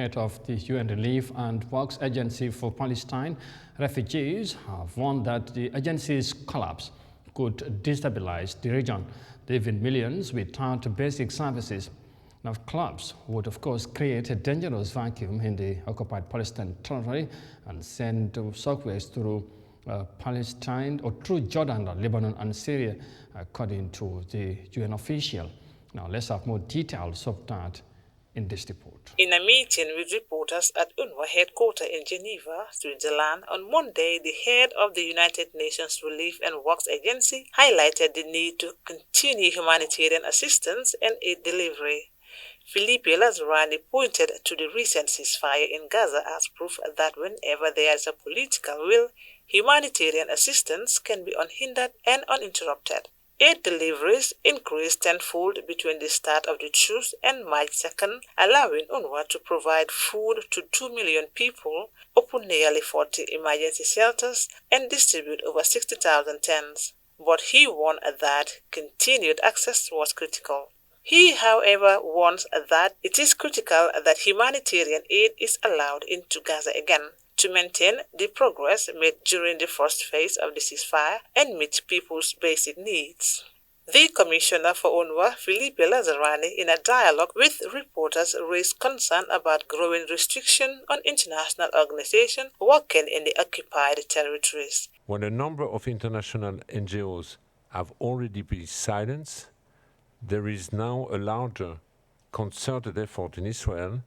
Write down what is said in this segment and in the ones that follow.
Head of the UN Relief and Works Agency for Palestine refugees have warned that the agency's collapse could destabilize the region, leaving millions without basic services. Now, collapse would, of course, create a dangerous vacuum in the occupied Palestinian territory and send shockwaves through Palestine or through Jordan, Lebanon, and Syria, according to the UN official. Now, let's have more details of that in this report. In a meeting with reporters at UNRWA headquarters in Geneva, Switzerland, on Monday, the head of the United Nations Relief and Works Agency highlighted the need to continue humanitarian assistance and aid delivery. Philippe Lazarani pointed to the recent ceasefire in Gaza as proof that whenever there is a political will, humanitarian assistance can be unhindered and uninterrupted. Aid deliveries increased tenfold between the start of the truce and March 2nd, allowing UNRWA to provide food to 2 million people, open nearly 40 emergency shelters, and distribute over 60,000 tents. But he warned that continued access was critical. He, however, warns that it is critical that humanitarian aid is allowed into Gaza again to maintain the progress made during the first phase of the ceasefire and meet people's basic needs. The Commissioner for UNRWA, Philippe Lazarani, in a dialogue with reporters, raised concern about growing restriction on international organizations working in the occupied territories. When a number of international NGOs have already been silenced, there is now a larger concerted effort in Israel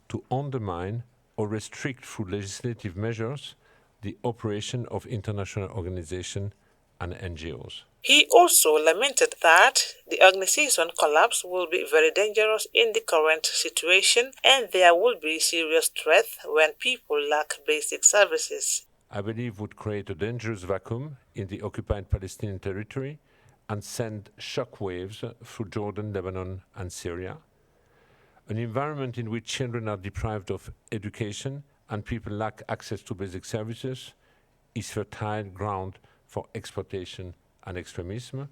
to undermine or restrict through legislative measures the operation of international organizations and NGOs. He also lamented that the organization collapse will be very dangerous in the current situation and there will be serious threat when people lack basic services. I believe would create a dangerous vacuum in the occupied Palestinian territory and send shock waves through Jordan, Lebanon, and Syria. An environment in which children are deprived of education and people lack access to basic services is fertile ground for exploitation and extremism,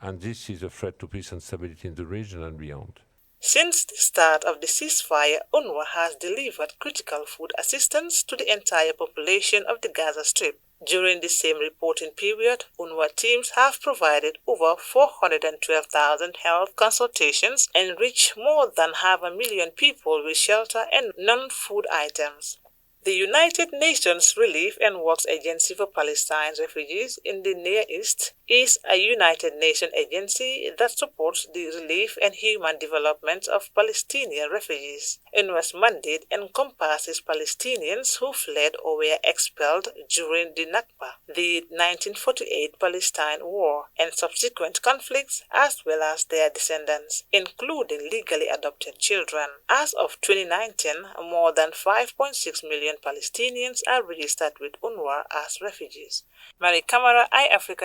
and this is a threat to peace and stability in the region and beyond. Since the start of the ceasefire, UNRWA has delivered critical food assistance to the entire population of the Gaza Strip. During the same reporting period, UNRWA teams have provided over 412,000 health consultations and reached more than 500,000 people with shelter and non-food items. The United Nations Relief and Works Agency for Palestine Refugees in the Near East is a United Nations agency that supports the relief and human development of Palestinian refugees. UNRWA's mandate encompasses Palestinians who fled or were expelled during the Nakba, the 1948 Palestine War, and subsequent conflicts, as well as their descendants, including legally adopted children. As of 2019, more than 5.6 million Palestinians are registered with UNRWA as refugees. Mary Camara, Eyeafrica